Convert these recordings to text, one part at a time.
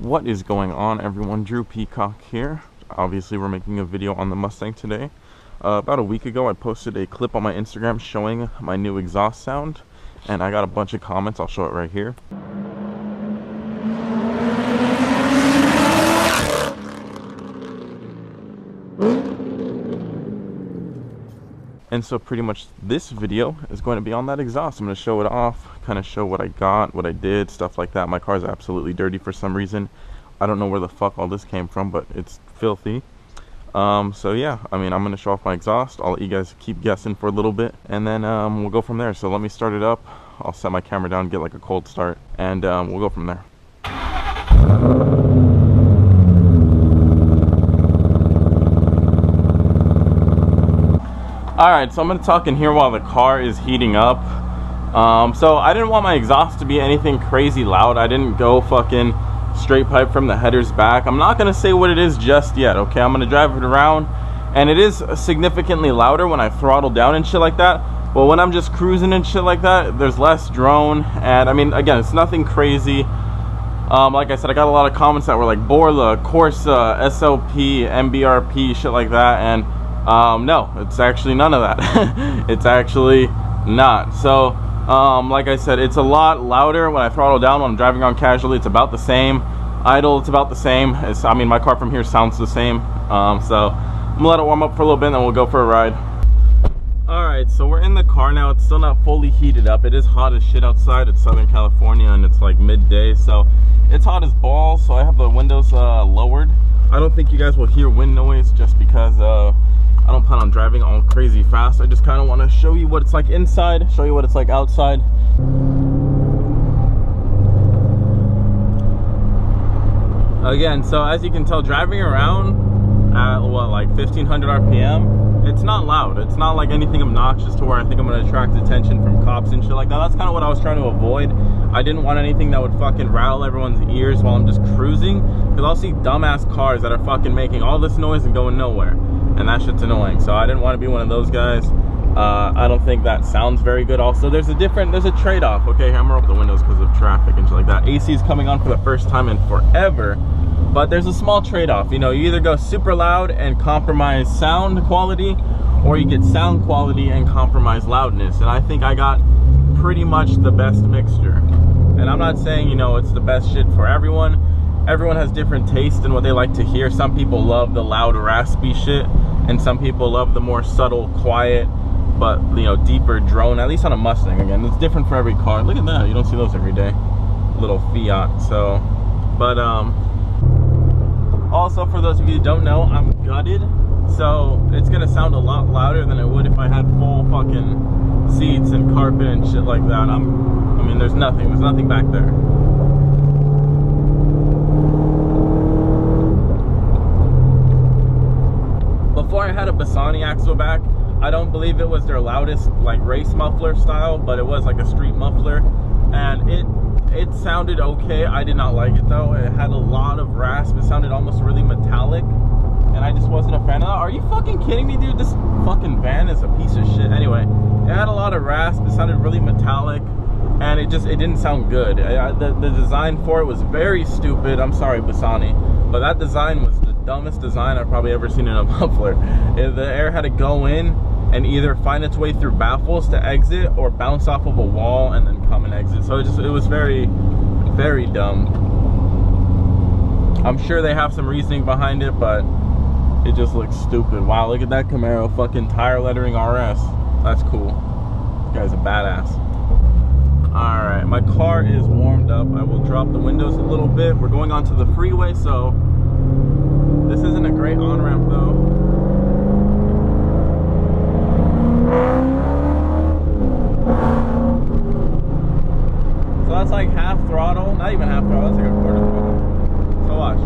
What is going on, everyone? Drew Peacock here. Obviously we're making a video on the Mustang today. About a week ago I posted a clip on my Instagram showing my new exhaust sound, and I got a bunch of comments. I'll show it right here. And so pretty much this video is going to be on that exhaust. I'm going to show it off, kind of show what I got, what I did, stuff like that. My car's absolutely dirty for some reason. I don't know where the fuck all this came from, but it's filthy. So yeah, I mean, I'm going to show off my exhaust. I'll let you guys keep guessing for a little bit, and then we'll go from there. So let me start it up. I'll set my camera down, get like a cold start, and we'll go from there. Alright, so I'm going to talk in here while the car is heating up. So I didn't want my exhaust to be anything crazy loud. I didn't go fucking straight pipe from the headers back. I'm not going to say what it is just yet, okay? I'm going to drive it around, and it is significantly louder when I throttle down and shit like that. But when I'm just cruising and shit like that, there's less drone. And I mean, again, it's nothing crazy. Like I said, I got a lot of comments that were like Borla, Corsa, SLP, MBRP, shit like that, and no, it's actually none of that. It's actually not. So like I said, it's a lot louder when I throttle down. When I'm driving around casually, it's about the same. Idle, it's about the same. I mean, my car from here sounds the same. So I'm gonna let it warm up for a little bit, and then we'll go for a ride. Alright, so we're in the car now. It's still not fully heated up. It is hot as shit outside. It's Southern California, and it's like midday, so it's hot as balls. So I have the windows lowered. I don't think you guys will hear wind noise just because I don't plan on driving all crazy fast. I just kind of want to show you what it's like inside, show you what it's like outside. Again, so as you can tell, driving around at what, like 1500 RPM, it's not loud. It's not like anything obnoxious to where I think I'm going to attract attention from cops and shit like that. That's kind of what I was trying to avoid. I didn't want anything that would fucking rattle everyone's ears while I'm just cruising, because I'll see dumbass cars that are fucking making all this noise and going nowhere, and that shit's annoying. So I didn't want to be one of those guys. I don't think that sounds very good. Also, there's a trade-off. Okay, here, I'm gonna roll up the windows because of traffic and shit like that. AC is coming on for the first time in forever, but there's a small trade-off. You know, you either go super loud and compromise sound quality, or you get sound quality and compromise loudness. And I think I got pretty much the best mixture. And I'm not saying, you know, it's the best shit for everyone. Everyone has different tastes in what they like to hear. Some people love the loud, raspy shit, and some people love the more subtle, quiet, but, you know, deeper drone, at least on a Mustang. Again, it's different for every car. Look at that, you don't see those every day. Little Fiat. So, but also, for those of you who don't know, I'm gutted, so it's gonna sound a lot louder than it would if I had full fucking seats and carpet and shit like that. I mean, there's nothing back there. Before I had a Bassani axle back, I don't believe it was their loudest like race muffler style, but it was like a street muffler, and it sounded okay. I did not like it though. It had a lot of rasp. It sounded almost really metallic, and I just wasn't a fan of that. Are you fucking kidding me, dude? This fucking van is a piece of shit. Anyway, it had a lot of rasp. It sounded really metallic, and it didn't sound good. The design for it was very stupid. I'm sorry, Bassani, but that design was the dumbest design I've probably ever seen in a muffler. The air had to go in and either find its way through baffles to exit, or bounce off of a wall and then come and exit. So it was very, very dumb. I'm sure they have some reasoning behind it, but it just looks stupid. Wow, look at that Camaro, fucking tire lettering RS. That's cool. This guy's a badass. Alright, my car is warmed up. I will drop the windows a little bit. We're going onto the freeway, so this isn't a great on-ramp though. So that's like half throttle, not even half throttle, that's like a quarter throttle. So watch.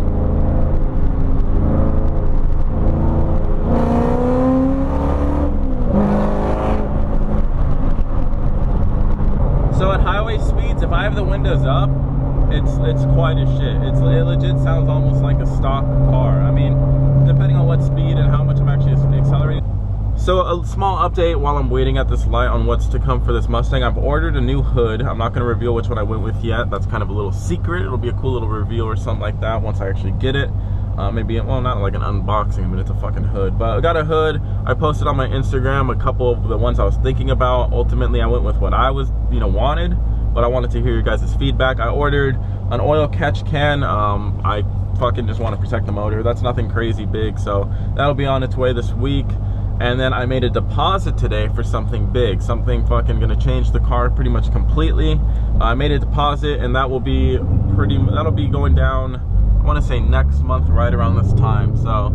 So at highway speeds, if I have the windows up, it's quite as shit. It legit sounds almost like a stock car. I mean, depending on what speed and how much I'm actually accelerating. So a small update while I'm waiting at this light on what's to come for this Mustang. I've ordered a new hood. I'm not going to reveal which one I went with yet. That's kind of a little secret. It'll be a cool little reveal or something like that once I actually get it. Maybe, well, not like an unboxing, I mean, it's a fucking hood. But I got a hood. I posted on my Instagram a couple of the ones I was thinking about. Ultimately, I went with what I was, wanted. But I wanted to hear your guys' feedback. I ordered an oil catch can. I fucking just want to protect the motor. That's nothing crazy big, so that'll be on its way this week. And then I made a deposit today for something big, something fucking gonna change the car pretty much completely. I made a deposit, and that'll be going down, I want to say next month, right around this time. So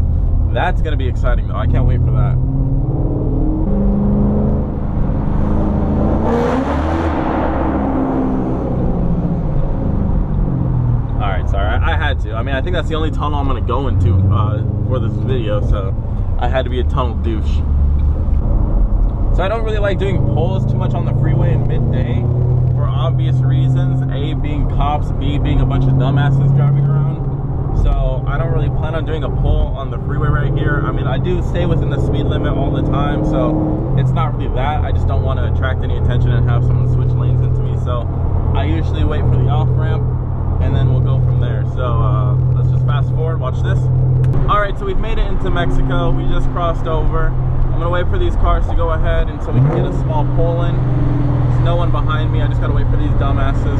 that's gonna be exciting though. I can't wait for that. All right, sorry, I had to. I mean, I think that's the only tunnel I'm gonna go into for this video, so I had to be a tunnel douche. So I don't really like doing pulls too much on the freeway in midday for obvious reasons. A, being cops, B, being a bunch of dumbasses driving around. So I don't really plan on doing a pull on the freeway right here. I mean, I do stay within the speed limit all the time, so it's not really that. I just don't want to attract any attention and have someone switch lanes into me. So I usually wait for the off-ramp, and then we'll go from there. So let's just fast forward, watch this. All right, so we've made it into Mexico. We just crossed over. I'm gonna wait for these cars to go ahead and so we can get a small pull in. There's no one behind me. I just gotta wait for these dumbasses.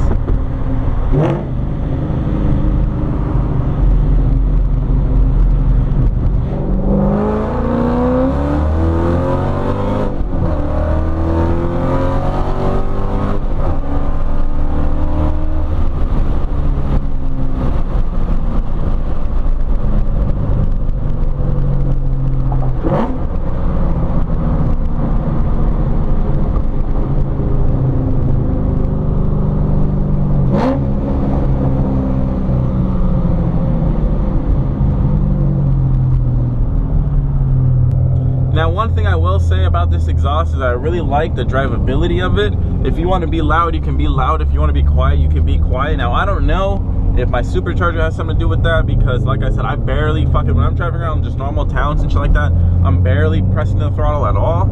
Now, one thing I will say about this exhaust is I really like the drivability of it. If you want to be loud, you can be loud. If you want to be quiet, you can be quiet. Now, I don't know if my supercharger has something to do with that, because like I said, I barely fucking, when I'm driving around just normal towns and shit like that, I'm barely pressing the throttle at all.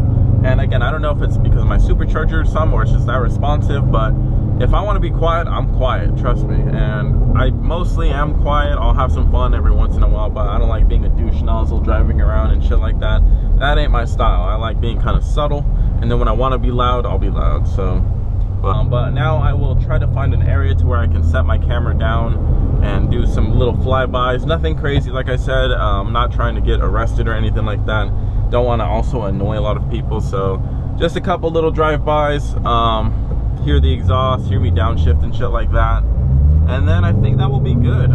And again, I don't know if it's because of my supercharger or something, or it's just that responsive, but if I want to be quiet, I'm quiet, trust me. And I mostly am quiet. I'll have some fun every once in a while, but I don't like being a douche nozzle driving around and shit like that. That ain't my style. I like being kind of subtle, and then when I want to be loud, I'll be loud. So but now I will try to find an area to where I can set my camera down and do some little flybys. Nothing crazy, like I said. I'm not trying to get arrested or anything like that. Don't want to also annoy a lot of people, so just a couple little drive-bys. Hear the exhaust, hear me downshift and shit like that, and then I think that will be good.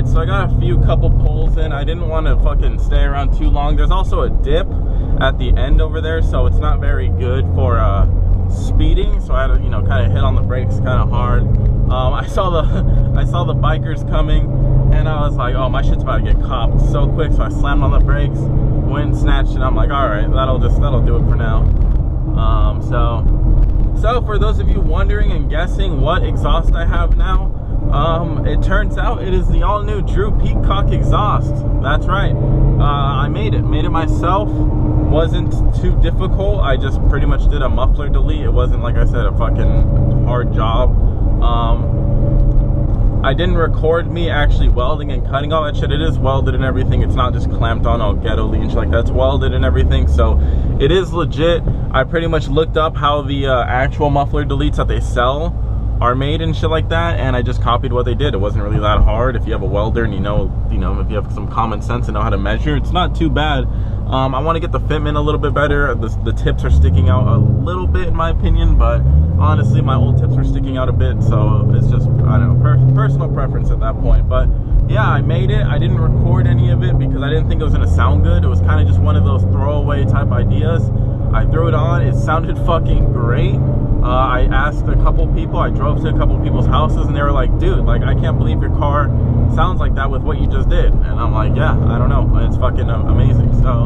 So I got a couple pulls in. I didn't want to fucking stay around too long. There's also a dip at the end over there, so it's not very good for speeding. So I had to, you know, kind of hit on the brakes kind of hard. I saw the bikers coming, and I was like, oh, my shit's about to get copped so quick. So I slammed on the brakes, went and snatched it. I'm like, all right, that'll do it for now. So for those of you wondering and guessing what exhaust I have now, it turns out it is the all-new Drew Peacock exhaust. That's right. I made it myself. Wasn't too difficult. I just pretty much did a muffler delete. It wasn't, like I said, a fucking hard job. I didn't record me actually welding and cutting all that shit. It is welded and everything. It's not just clamped on all ghetto-ly and shit like that. It's welded and everything, so it is legit. I pretty much looked up how the actual muffler deletes that they sell are made and shit like that, and I just copied what they did. It wasn't really that hard. If you have a welder and you know, if you have some common sense and know how to measure, it's not too bad. I want to get the fitment a little bit better. The tips are sticking out a little bit in my opinion, but honestly my old tips were sticking out a bit, so it's just, I don't know, personal preference at that point. But yeah, I made it. I didn't record any of it because I didn't think it was gonna sound good. It was kind of just one of those throwaway type ideas. I threw it on. It sounded fucking great. I asked a couple people, I drove to a couple people's houses, and they were like, dude, like, I can't believe your car sounds like that with what you just did. And I'm like, yeah, I don't know, it's fucking amazing. So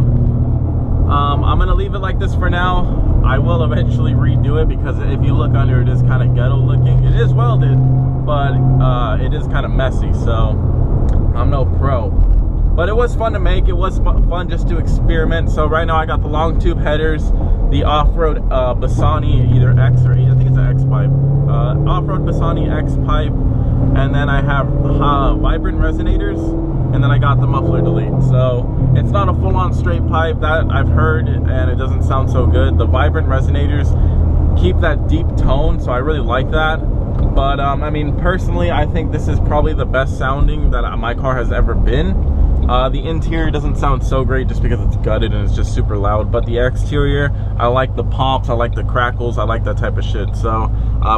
I'm gonna leave it like this for now. I will eventually redo it, because if you look under, it is kind of ghetto looking. It is welded, but it is kind of messy, so I'm no pro. But it was fun to make. It was fun just to experiment. So right now I got the long tube headers, the off-road Bassani either X or I think it's an X pipe, off-road Bassani X pipe, and then I have vibrant resonators, and then I got the muffler delete. So it's not a full-on straight pipe, that I've heard, and it doesn't sound so good. The vibrant resonators keep that deep tone, so I really like that. But I mean, personally, I think this is probably the best sounding that my car has ever been. The interior doesn't sound so great just because it's gutted and it's just super loud, but the exterior, I like the pops, I like the crackles, I like that type of shit. So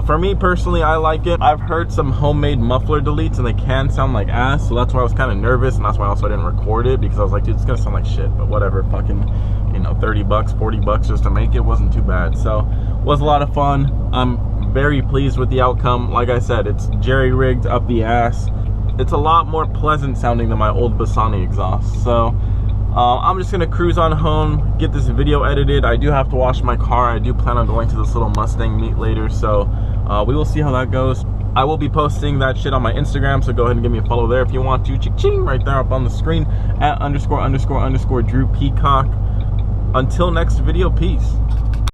for me personally, I like it. I've heard some homemade muffler deletes and they can sound like ass, so that's why I was kind of nervous, and that's why also I didn't record it, because I was like, dude, it's gonna sound like shit. But whatever, fucking, you know, 30 bucks, 40 bucks just to make it wasn't too bad. So it was a lot of fun. I'm very pleased with the outcome. Like I said, it's jerry-rigged up the ass. It's a lot more pleasant sounding than my old Bassani exhaust. So I'm just gonna cruise on home, get this video edited. I do have to wash my car. I do plan on going to this little Mustang meet later, so we will see how that goes. I will be posting that shit on my Instagram, so go ahead and give me a follow there if you want to. Ching, right there up on the screen at ____ Drew Peacock. Until next video, peace.